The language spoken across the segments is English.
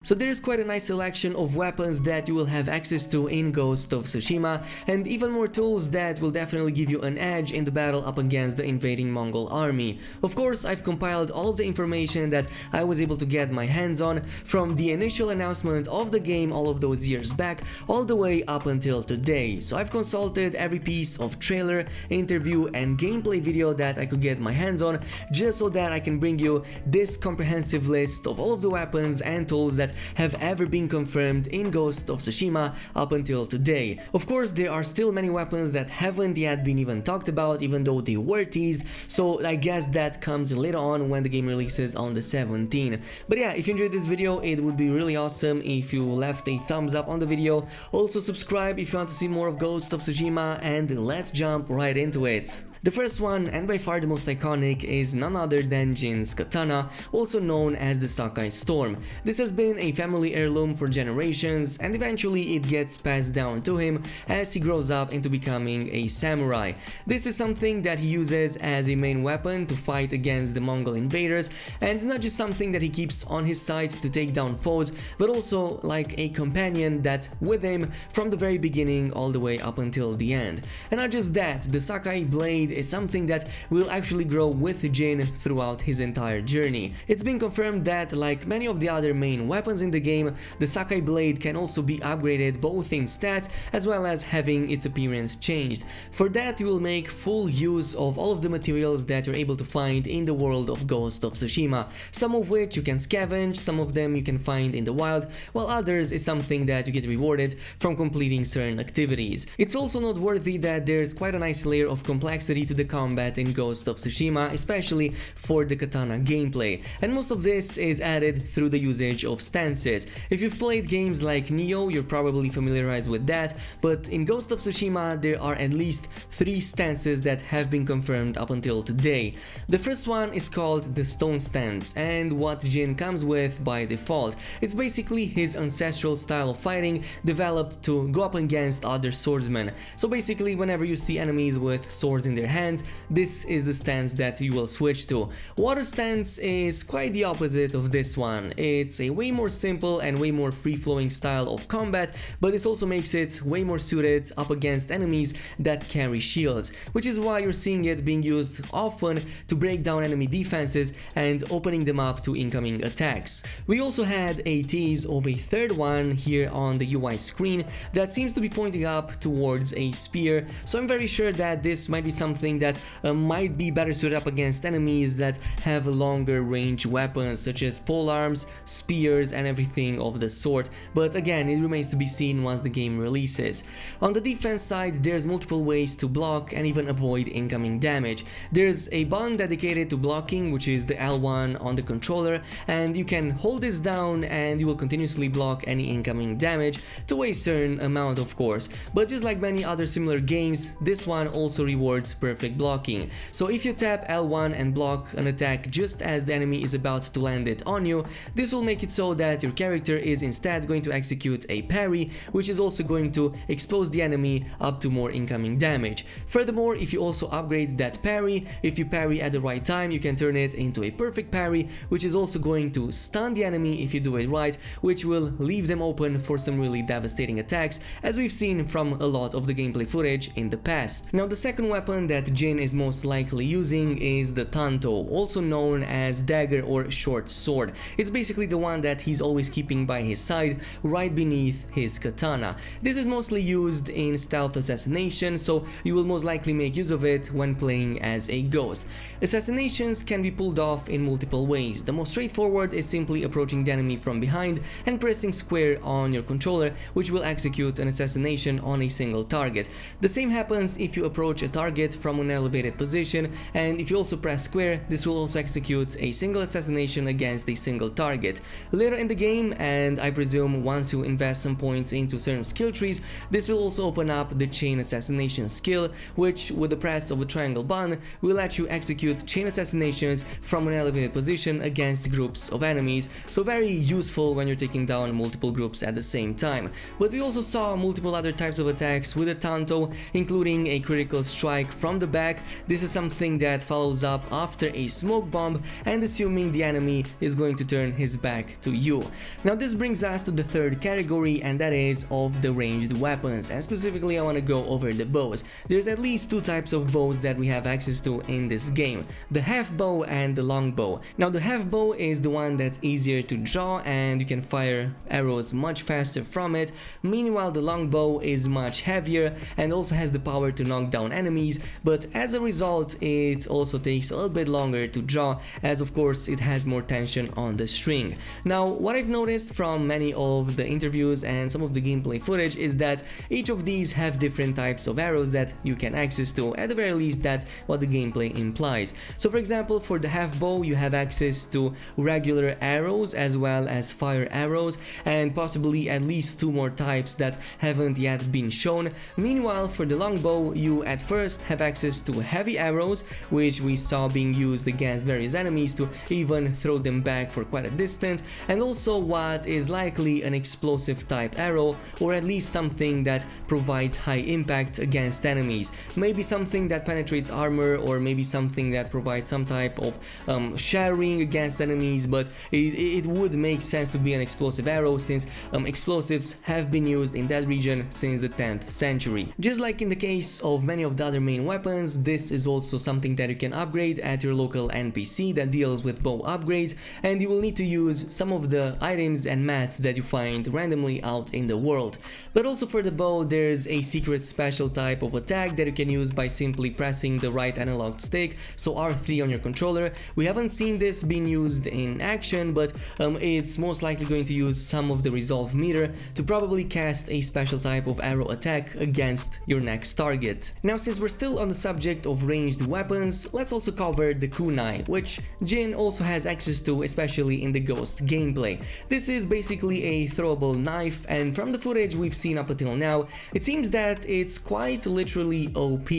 So there is quite a nice selection of weapons that you will have access to in Ghost of Tsushima, and even more tools that will definitely give you an edge in the battle up against the invading Mongol army. Of course, I've compiled all of the information that I was able to get my hands on from the initial announcement of the game all of those years back, all the way up until today. So I've consulted every piece of trailer, interview and gameplay video that I could get my hands on, just so that I can bring you this comprehensive list of all of the weapons and tools that have ever been confirmed in Ghost of Tsushima up until today. Of course, there are still many weapons that haven't yet been even talked about, even though they were teased, so I guess that comes later on when the game releases on the 17th. But yeah, if you enjoyed this video, it would be really awesome if you left a thumbs up on the video. Also subscribe if you want to see more of Ghost of Tsushima, and let's jump right into it. The first one, and by far the most iconic, is none other than Jin's katana, also known as the Sakai Storm. This has been a family heirloom for generations, and eventually it gets passed down to him as he grows up into becoming a samurai. This is something that he uses as a main weapon to fight against the Mongol invaders, and it's not just something that he keeps on his side to take down foes, but also like a companion that's with him from the very beginning all the way up until the end. And not just that, the Sakai blade is something that will actually grow with Jin throughout his entire journey. It's been confirmed that, like many of the other main weapons in the game, the Sakai blade can also be upgraded both in stats as well as having its appearance changed. For that, you will make full use of all of the materials that you're able to find in the world of Ghost of Tsushima, some of which you can scavenge, some of them you can find in the wild, while others is something that you get rewarded from completing certain activities. It's also noteworthy that there's quite a nice layer of complexity to the combat in Ghost of Tsushima, especially for the katana gameplay, and most of this is added through the usage of stances. If you've played games like Nioh, you're probably familiarized with that, but in Ghost of Tsushima there are at least 3 stances that have been confirmed up until today. The first one is called the Stone Stance, and what Jin comes with by default. It's basically his ancestral style of fighting developed to go up against other swordsmen. So basically, whenever you see enemies with swords in their hands, this is the stance that you will switch to. Water Stance is quite the opposite of this one. It's a way more simple and way more free-flowing style of combat, but this also makes it way more suited up against enemies that carry shields, which is why you're seeing it being used often to break down enemy defenses and opening them up to incoming attacks. We also had a tease of a third one here on the UI screen that seems to be pointing up towards a spear, so I'm very sure that this might be something that might be better suited up against enemies that have longer range weapons such as polearms, spears and everything of the sort, but again, it remains to be seen once the game releases. On the defense side, there's multiple ways to block and even avoid incoming damage. There's a button dedicated to blocking, which is the L1 on the controller, and you can hold this down and you will continuously block any incoming damage to a certain amount, of course, but just like many other similar games, this one also rewards perfect blocking. So if you tap L1 and block an attack just as the enemy is about to land it on you, this will make it so that your character is instead going to execute a parry, which is also going to expose the enemy up to more incoming damage. Furthermore, if you also upgrade that parry, if you parry at the right time, you can turn it into a perfect parry, which is also going to stun the enemy if you do it right, which will leave them open for some really devastating attacks, as we've seen from a lot of the gameplay footage in the past. Now, the second weapon that Jin is most likely using is the Tanto, also known as dagger or short sword. It's basically the one that he's always keeping by his side, right beneath his katana. This is mostly used in stealth assassination, so you will most likely make use of it when playing as a ghost. Assassinations can be pulled off in multiple ways. The most straightforward is simply approaching the enemy from behind and pressing square on your controller, which will execute an assassination on a single target. The same happens if you approach a target from an elevated position, and if you also press square, this will also execute a single assassination against a single target. Later in the game, and I presume once you invest some points into certain skill trees, this will also open up the chain assassination skill, which with the press of a triangle button will let you execute chain assassinations from an elevated position against groups of enemies, so very useful when you're taking down multiple groups at the same time. But we also saw multiple other types of attacks with the Tanto, including a critical strike from from the back. This is something that follows up after a smoke bomb and assuming the enemy is going to turn his back to you. Now this brings us to the third category, and that is of the ranged weapons, and specifically I want to go over the bows. There's at least two types of bows that we have access to in this game, the half bow and the long bow. Now the half bow is the one that's easier to draw and you can fire arrows much faster from it. Meanwhile the long bow is much heavier and also has the power to knock down enemies, but as a result it also takes a little bit longer to draw, as of course it has more tension on the string. Now what I've noticed from many of the interviews and some of the gameplay footage is that each of these have different types of arrows that you can access to. At the very least that's what the gameplay implies. So for example, for the half bow you have access to regular arrows as well as fire arrows, and possibly at least two more types that haven't yet been shown. Meanwhile for the long bow you at first have access to heavy arrows, which we saw being used against various enemies to even throw them back for quite a distance, and also what is likely an explosive type arrow, or at least something that provides high impact against enemies. Maybe something that penetrates armor, or maybe something that provides some type of shattering against enemies, but it would make sense to be an explosive arrow since explosives have been used in that region since the 10th century. Just like in the case of many of the other main weapons, this is also something that you can upgrade at your local NPC that deals with bow upgrades, and you will need to use some of the items and mats that you find randomly out in the world. But also for the bow there's a secret special type of attack that you can use by simply pressing the right analog stick, so R3 on your controller. We haven't seen this being used in action, but it's most likely going to use some of the resolve meter to probably cast a special type of arrow attack against your next target. Now since we're still on the subject of ranged weapons, let's also cover the kunai, which Jin also has access to, especially in the Ghost gameplay. This is basically a throwable knife, and from the footage we've seen up until now, it seems that it's quite literally OP.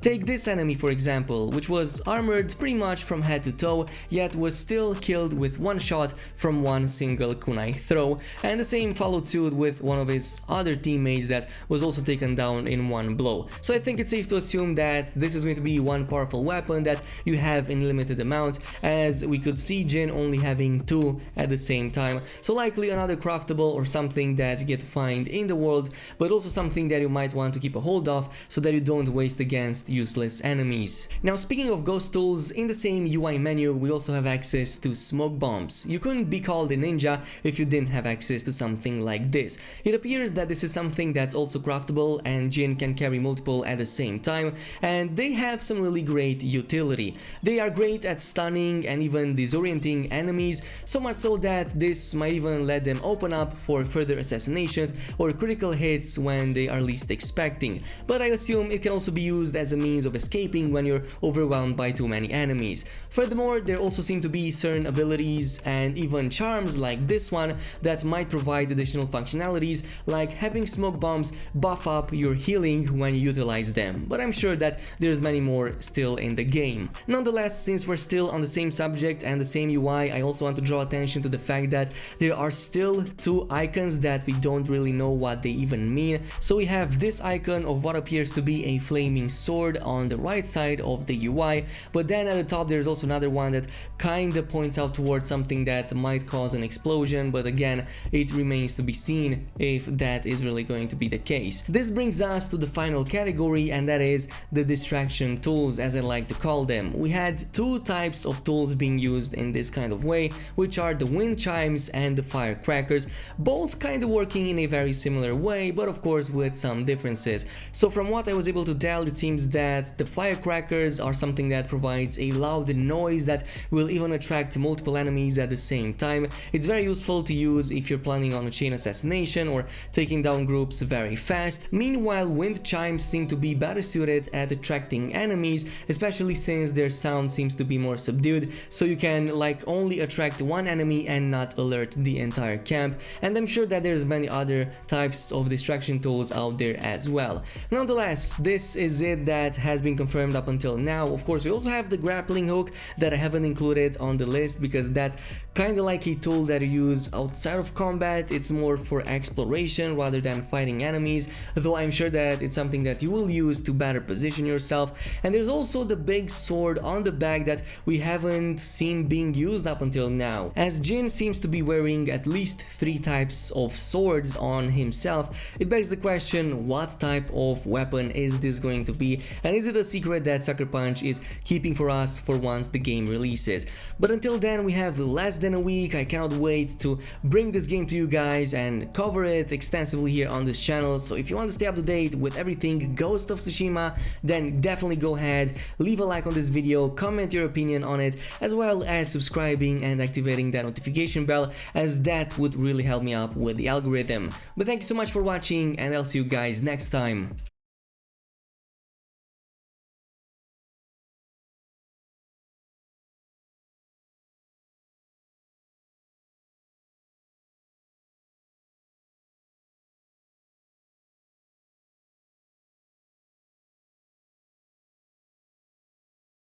Take this enemy for example, which was armored pretty much from head to toe, yet was still killed with one shot from one single kunai throw, and the same followed suit with one of his other teammates that was also taken down in one blow. So I think it's safe to assume that this is going to be one powerful weapon that you have in limited amount, as we could see Jin only having two at the same time, so likely another craftable or something that you get to find in the world, but also something that you might want to keep a hold of so that you don't waste against useless enemies. Now speaking of ghost tools, in the same UI menu we also have access to smoke bombs. You couldn't be called a ninja if you didn't have access to something like this. It appears that this is something that's also craftable and Jin can carry multiple at the same time, and they have some really great utility. They are great at stunning and even disorienting enemies, so much so that this might even let them open up for further assassinations or critical hits when they are least expecting. But I assume it can also be used as a means of escaping when you're overwhelmed by too many enemies. Furthermore, there also seem to be certain abilities and even charms like this one that might provide additional functionalities, like having smoke bombs buff up your healing when you utilize them, but I'm sure that there's many more still in the game. Nonetheless, since we're still on the same subject and the same UI, I also want to draw attention to the fact that there are still two icons that we don't really know what they even mean. So we have this icon of what appears to be a flaming sword on the right side of the UI, but then at the top there's also another one that kinda points out towards something that might cause an explosion, but again it remains to be seen if that is really going to be the case. This brings us to the final category, and that is the distraction tools, as I like to call them. We had two types of tools being used in this kind of way, which are the wind chimes and the firecrackers, both kind of working in a very similar way, but of course with some differences. So from what I was able to tell, it seems that the firecrackers are something that provides a loud noise that will even attract multiple enemies at the same time. It's very useful to use if you're planning on a chain assassination or taking down groups very fast. Meanwhile, wind chimes seem to be better suited at attracting enemies, especially since their sound seems to be more subdued, so you can like only attract one enemy and not alert the entire camp. And I'm sure that there's many other types of distraction tools out there as well. Nonetheless, this is it that has been confirmed up until now. Of course, we also have the grappling hook that I haven't included on the list because that's kind of like a tool that you use outside of combat. It's more for exploration rather than fighting enemies, though I'm sure that it's something that you will use to better position position yourself. And there's also the big sword on the back that we haven't seen being used up until now. As Jin seems to be wearing at least 3 types of swords on himself, it begs the question, what type of weapon is this going to be, and is it a secret that Sucker Punch is keeping for us for once the game releases? But until then, we have less than a week. I cannot wait to bring this game to you guys and cover it extensively here on this channel. So if you want to stay up to date with everything Ghost of Tsushima, then definitely go ahead, leave a like on this video, comment your opinion on it, as well as subscribing and activating that notification bell, as that would really help me out with the algorithm. But thank you so much for watching, and I'll see you guys next time.